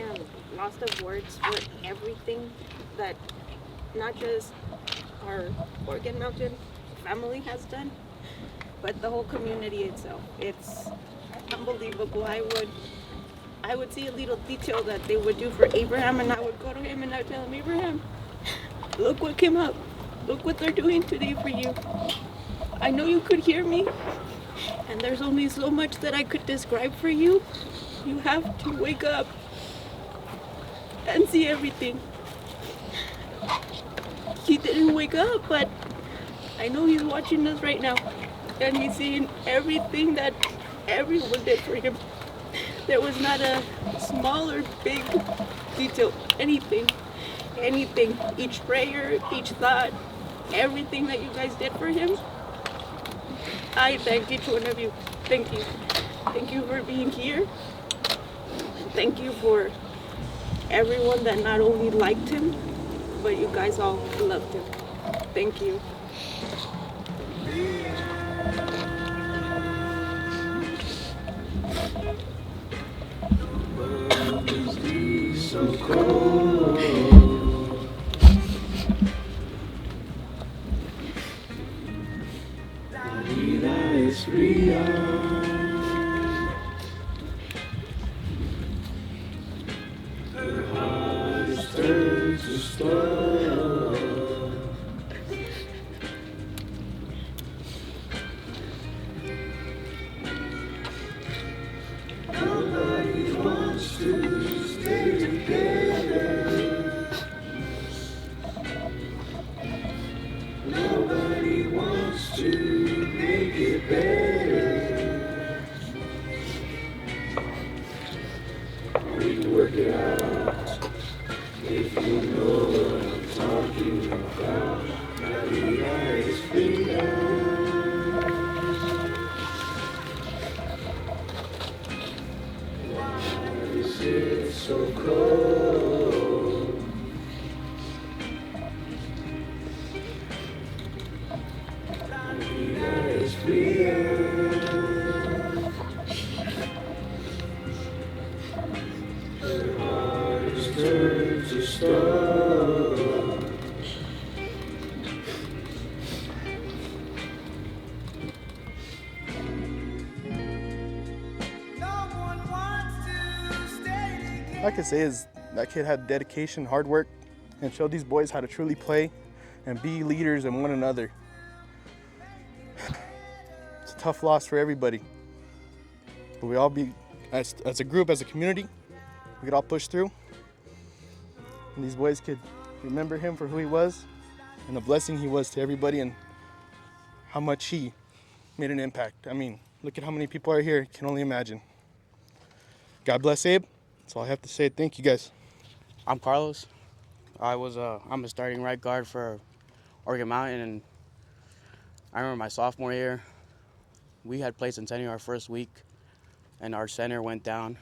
am lost of words for everything that not just our Oregon Mountain family has done, but the whole community itself. It's unbelievable. I would see a little detail that they would do for Abraham, and I would go to him and I would tell him, Abraham, look what came up. Look what they're doing today for you. I know you could hear me, and there's only so much that I could describe for you. You have to wake up and see everything. He didn't wake up, but I know he's watching us right now, and he's seeing everything that everyone did for him. There was not a small or big detail, anything, each prayer, each thought, everything that you guys did for him. I thank each one of you. Thank you. Thank you for being here. Thank you for everyone that not only liked him, but you guys all loved him. Thank you. So cold. La vida es fría. Her heart is turned to stone. Nobody wants to stay together. Nobody wants to make it better. We can work it out if you know what I'm talking about. La vida es fría. Why is it so cold? La vida es fría. Her heart is turned to stone. All I can say is that kid had dedication, hard work, and showed these boys how to truly play and be leaders in one another. It's a tough loss for everybody, but we all be, as a group, as a community, we could all push through. And these boys could remember him for who he was and the blessing he was to everybody and how much he made an impact. I mean, look at how many people are here. I can only imagine. God bless Abe. That's all I have to say. Thank you, guys. I'm Carlos. I'm a starting right guard for Oregon Mountain, and I remember my sophomore year, we had played Centennial our first week, and our center went down.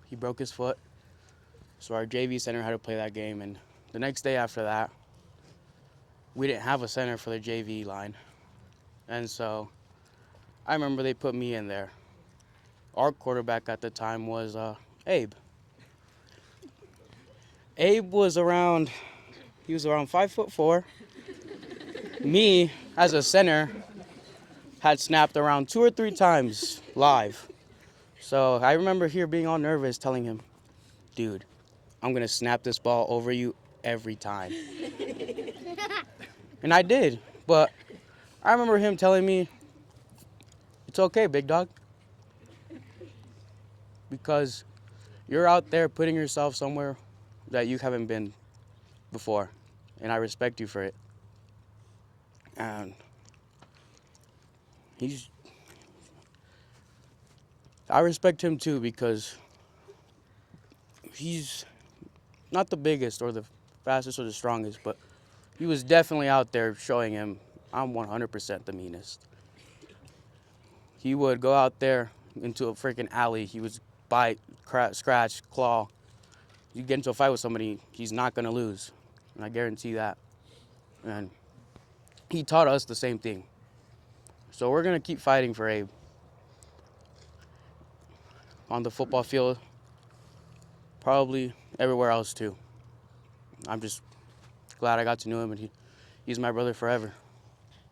He broke his foot, so our JV center had to play that game, and the next day after that, we didn't have a center for the JV line, and so I remember they put me in there. Our quarterback at the time was Abe. Abe was around 5'4". Me, as a center, had snapped around 2 or 3 times live. So I remember here being all nervous, telling him, dude, I'm going to snap this ball over you every time. And I did, but I remember him telling me, it's okay, big dog. Because you're out there putting yourself somewhere that you haven't been before, and I respect you for it. And I respect him too, because he's not the biggest or the fastest or the strongest, but he was definitely out there showing him I'm 100% the meanest. He would go out there into a freaking alley. He would bite, scratch, claw. You get into a fight with somebody, he's not going to lose. And I guarantee that. And he taught us the same thing. So we're going to keep fighting for Abe. On the football field, probably everywhere else too. I'm just glad I got to know him, and he's my brother forever.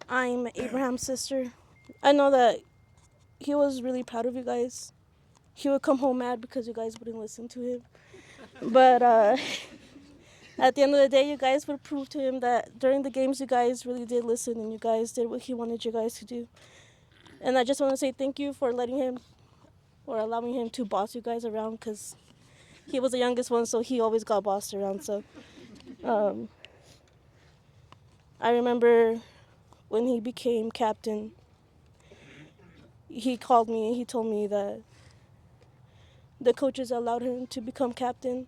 I'm Abraham's sister. I know that he was really proud of you guys. He would come home mad because you guys wouldn't listen to him. But at the end of the day, you guys would prove to him that during the games, you guys really did listen and you guys did what he wanted you guys to do. And I just want to say thank you for letting him or allowing him to boss you guys around, because he was the youngest one, so he always got bossed around. So I remember when he became captain, he called me and he told me that the coaches allowed him to become captain,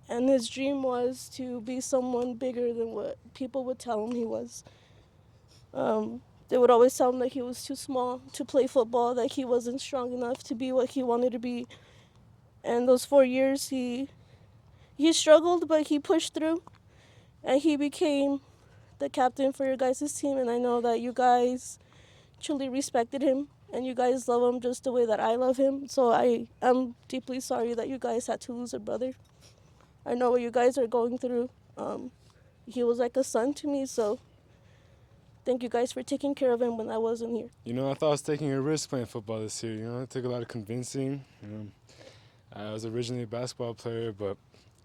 and his dream was to be someone bigger than what people would tell him he was. They would always tell him that he was too small to play football, that he wasn't strong enough to be what he wanted to be. And those 4 years, he struggled, but he pushed through, and he became the captain for your guys' team. And I know that you guys truly respected him, and you guys love him just the way that I love him. So I am deeply sorry that you guys had to lose a brother. I know what you guys are going through. He was like a son to me, so thank you guys for taking care of him when I wasn't here. You know, I thought I was taking a risk playing football this year. You know, it took a lot of convincing. I was originally a basketball player, but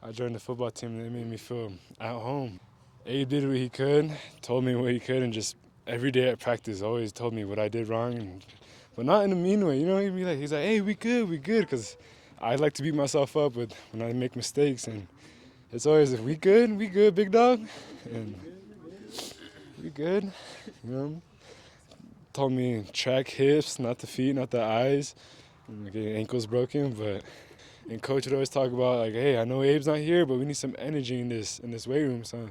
I joined the football team and it made me feel at home. Abe did what he could, told me what he could, and just every day at practice always told me what I did wrong, but not in a mean way. You know, he's like, hey, we good, because I like to beat myself up when I make mistakes, and it's always, we good, big dog, and we good, you know. Told me track hips, not the feet, not the eyes. I'm getting ankles broken, and coach would always talk about like, hey, I know Abe's not here, but we need some energy in this weight room. So,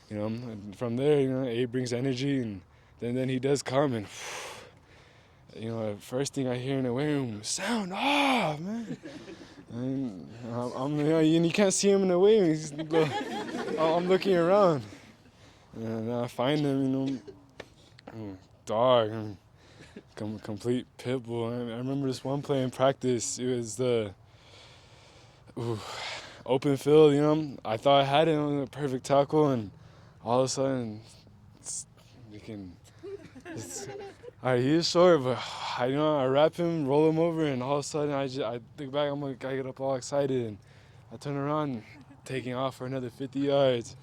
you know, and from there, you know, Abe brings energy, and then he does come, and you know, the first thing I hear in the weight room, sound off, man. And you know, and you can't see him in the weight room. I'm looking around, and I find him, you know, dog, complete pit bull. I remember this one play in practice. It was the open field, you know. I thought I had it on a perfect tackle, and all of a sudden, all right, he is short, but I wrap him, roll him over, and all of a sudden I think back, I get up all excited, and I turn around, taking off for another 50 yards.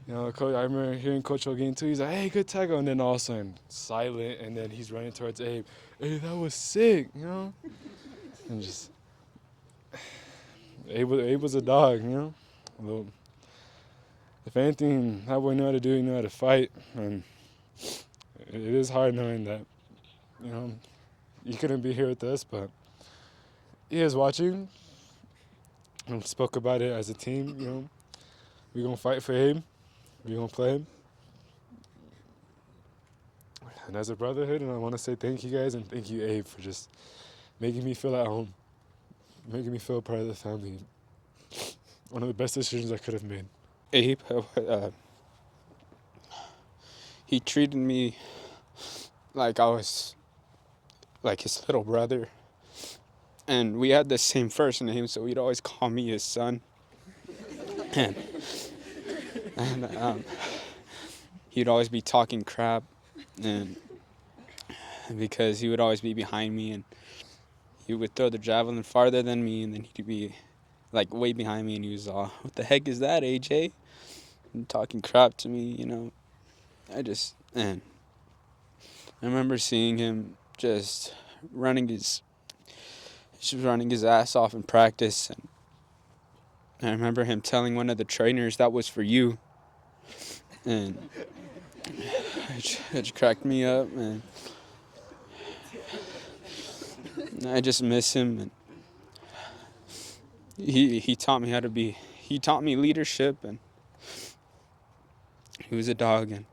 You know, coach, I remember hearing Coach O'Gain too. He's like, hey, good tackle. And then all of a sudden, silent. And then he's running towards Abe. Hey, that was sick, you know? And just, Abe was a dog, you know? If anything, that boy knew how to do, he knew how to fight. And it is hard knowing that, you know, he couldn't be here with us, but he is watching. And spoke about it as a team, you know? We're going to fight for Abe. We're going to play him. And as a brotherhood, and I want to say thank you guys, and thank you, Abe, for just making me feel at home, making me feel part of the family. One of the best decisions I could have made. Abe, he treated me like I was like his little brother. And we had the same first name, so he'd always call me his son. And he'd always be talking crap, and because he would always be behind me, and he would throw the javelin farther than me, and then he'd be like way behind me, and he was all, what the heck is that, AJ? And talking crap to me, you know. And I remember seeing him just running his ass off in practice, and I remember him telling one of the trainers, that was for you. And it cracked me up, and I just miss him. And he taught me he taught me leadership, and he was a dog, and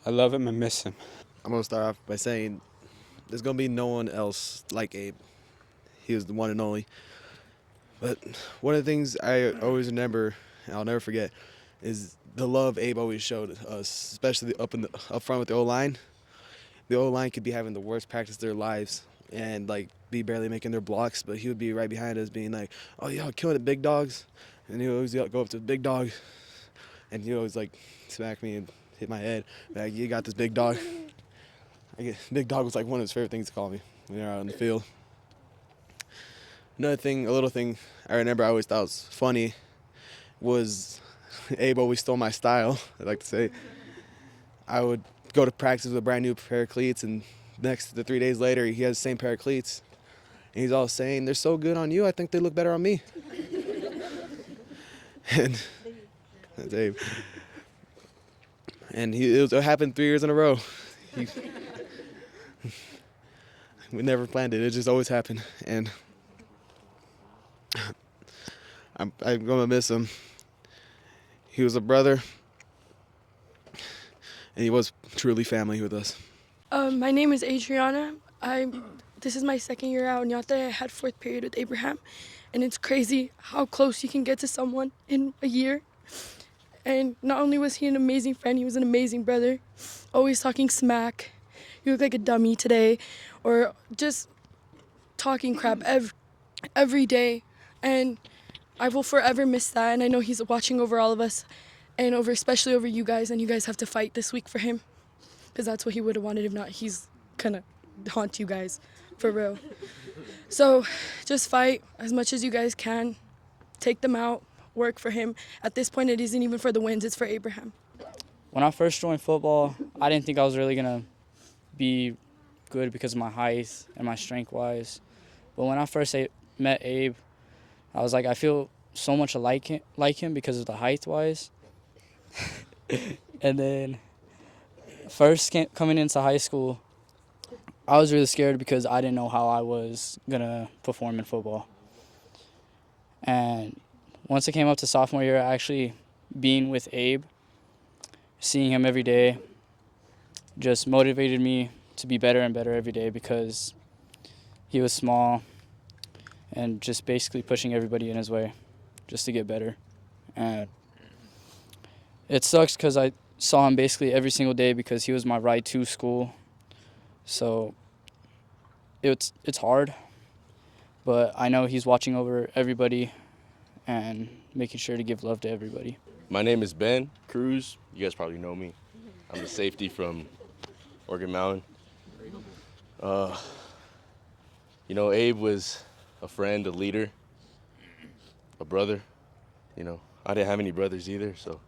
I love him and miss him. I'm going to start off by saying there's going to be no one else like Abe. He was the one and only. But one of the things I always remember, and I'll never forget, is the love Abe always showed us, especially up front with the O-line. The O-line could be having the worst practice of their lives, and like be barely making their blocks, but he would be right behind us being like, oh, y'all killing the big dogs. And he would always go up to the big dog, and he would always like smack me and hit my head. Like, you got this big dog. Big dog was like one of his favorite things to call me when they were out on the field. Another thing, a little thing I remember I always thought was funny was Abe always stole my style, I like to say. I would go to practice with a brand new pair of cleats, and the 3 days later, he has the same pair of cleats. And he's all saying, they're so good on you, I think they look better on me. And that's Abe. And it happened 3 years in a row. We never planned it. It just always happened. And I'm going to miss him. He was a brother, and he was truly family with us. My name is Adriana. This is my second year out in Yate. I had fourth period with Abraham, and it's crazy how close you can get to someone in a year. And not only was he an amazing friend, he was an amazing brother, always talking smack. You look like a dummy today, or just talking crap every day. And I will forever miss that, and I know he's watching over all of us, and especially over you guys, and you guys have to fight this week for him, because that's what he would have wanted. If not, he's gonna haunt you guys, for real. So just fight as much as you guys can, take them out, work for him. At this point, it isn't even for the wins, it's for Abraham. When I first joined football, I didn't think I was really gonna be good because of my height and my strength-wise. But when I first met Abe, I was like, I feel so much like him because of the height-wise. And then coming into high school, I was really scared because I didn't know how I was going to perform in football. And once I came up to sophomore year, actually being with Abe, seeing him every day, just motivated me to be better and better every day because he was small and just basically pushing everybody in his way just to get better. And it sucks because I saw him basically every single day because he was my ride to school. So it's hard, but I know he's watching over everybody and making sure to give love to everybody. My name is Ben Cruz. You guys probably know me. I'm the safety from Organ Mountain. You know, Abe was a friend, a leader, a brother. You know, I didn't have any brothers either, so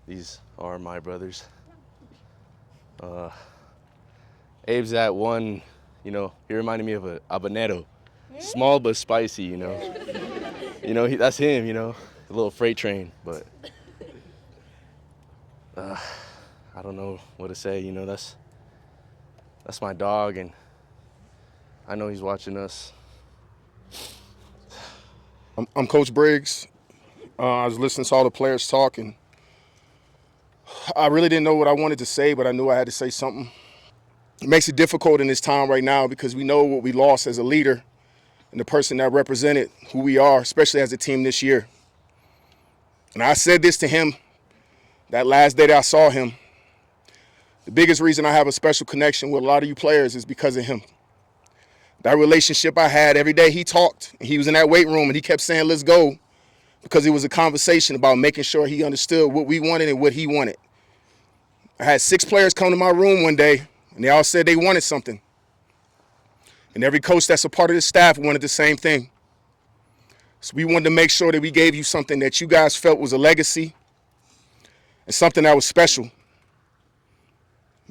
these are my brothers. Abe's that one, you know, he reminded me of a habanero. Small but spicy, you know. You know, that's him, you know, a little freight train, but I don't know what to say, you know, that's my dog, and I know he's watching us. I'm Coach Briggs. I was listening to all the players talk, and I really didn't know what I wanted to say, but I knew I had to say something. It makes it difficult in this time right now because we know what we lost as a leader and the person that represented who we are, especially as a team this year. And I said this to him that last day that I saw him. The biggest reason I have a special connection with a lot of you players is because of him. That relationship I had, every day he talked, and he was in that weight room and he kept saying, let's go, because it was a conversation about making sure he understood what we wanted and what he wanted. I had 6 players come to my room one day, and they all said they wanted something. And every coach that's a part of the staff wanted the same thing. So we wanted to make sure that we gave you something that you guys felt was a legacy and something that was special.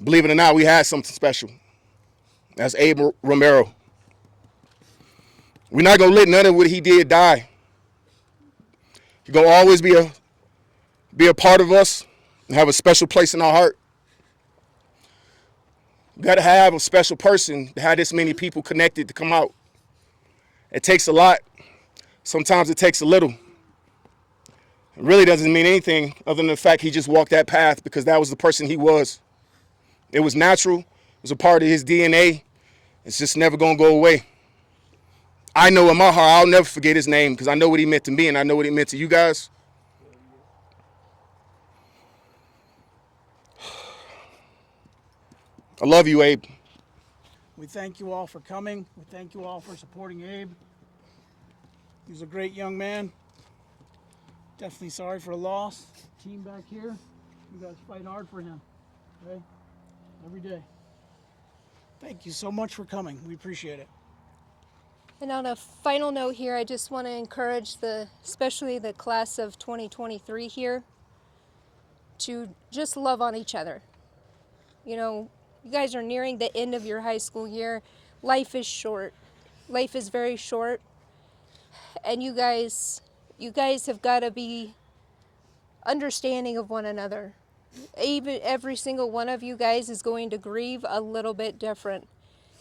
Believe it or not, we had something special. That's Abe Romero. We're not going to let none of what he did die. He's going to always be a part of us and have a special place in our heart. You got to have a special person to have this many people connected to come out. It takes a lot. Sometimes it takes a little. It really doesn't mean anything other than the fact he just walked that path because that was the person he was. It was natural. It was a part of his DNA. It's just never going to go away. I know in my heart I'll never forget his name because I know what he meant to me and I know what he meant to you guys. I love you, Abe. We thank you all for coming. We thank you all for supporting Abe. He's a great young man. Definitely sorry for the loss. Team back here, you guys fight hard for him, okay? Every day. Thank you so much for coming. We appreciate it. And on a final note here, I just want to encourage especially the class of 2023 here, to just love on each other. You know, you guys are nearing the end of your high school year. Life is short. Life is very short. And you guys have got to be understanding of one another. Even every single one of you guys is going to grieve a little bit different.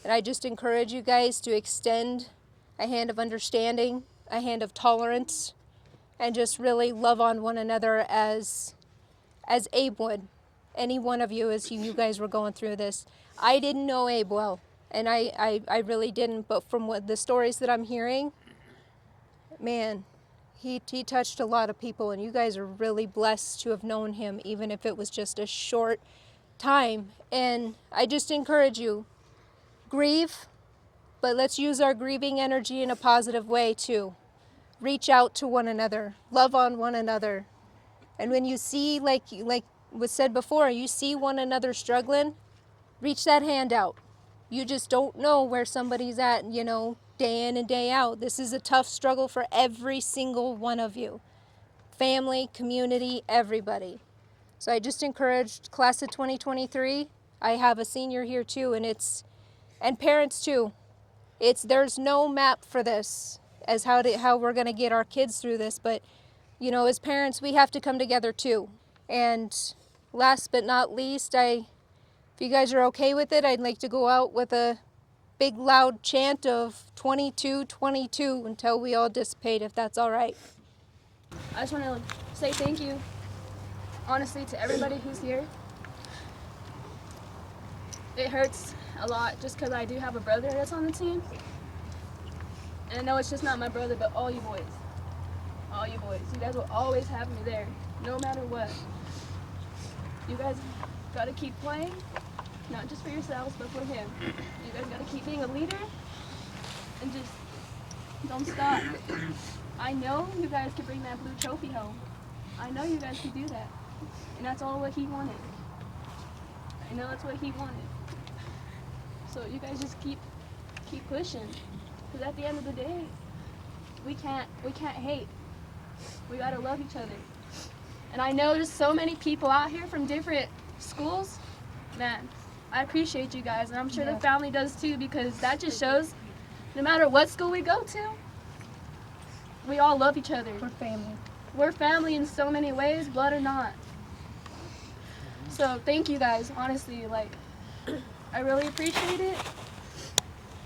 And I just encourage you guys to extend a hand of understanding, a hand of tolerance, and just really love on one another as Abe would. Any one of you as you guys were going through this. I didn't know Abe well, and I really didn't, but from what the stories that I'm hearing, man, he touched a lot of people, and you guys are really blessed to have known him, even if it was just a short time. And I just encourage you, grieve, but let's use our grieving energy in a positive way too. Reach out to one another, love on one another. And when you see, like was said before, you see one another struggling, reach that hand out. You just don't know where somebody's at, you know, day in and day out. This is a tough struggle for every single one of you. Family, community, everybody. So I just encouraged class of 2023. I have a senior here too, and parents too. There's no map for this as how we're gonna get our kids through this, but you know, as parents, we have to come together too. And last but not least, if you guys are okay with it, I'd like to go out with a big loud chant of 22-22 until we all dissipate, if that's all right. I just want to say thank you, honestly, to everybody who's here. It hurts a lot just because I do have a brother that's on the team. And I know it's just not my brother, but all you boys. All you boys. You guys will always have me there, no matter what. You guys got to keep playing, not just for yourselves, but for him. You guys got to keep being a leader and just don't stop. I know you guys can bring that blue trophy home. I know you guys can do that. And that's all what he wanted. I know that's what he wanted. So you guys just keep pushing. Because at the end of the day, we can't hate. We gotta love each other. And I know there's so many people out here from different schools. Man, I appreciate you guys, and I'm sure the family does too, because that just shows no matter what school we go to, we all love each other. We're family. We're family in so many ways, blood or not. So thank you guys, honestly, like, I really appreciate it.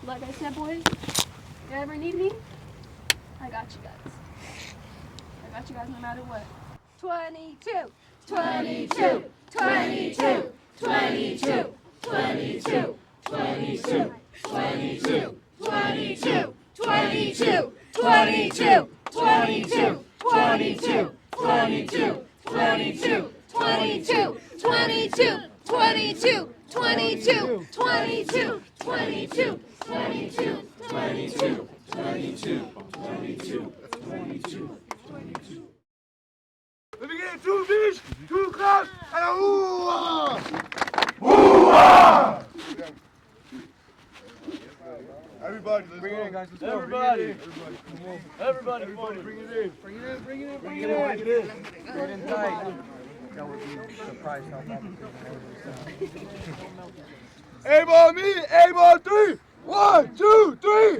Like I said, boys, if you ever need me, I got you guys. I got you guys no matter what. 22, 22, 22, 22, 22, 22, 22, 22, 22, 22, 22, 22, 22, 22, 22, 22, 22, 22, 22, 22, 22, 22, 22, 22, 22. Let me get two fish, two claps, and a hoo-ah! Hoo-ah! Everybody, let's bring it in, guys. Let's go. Everybody, everybody, bring it in. Bring it in, bring it in, bring it in. Bring it in. Get in tight. That would be surprised how bad it is. Abe on me, Abe on three. 1, 2, 3.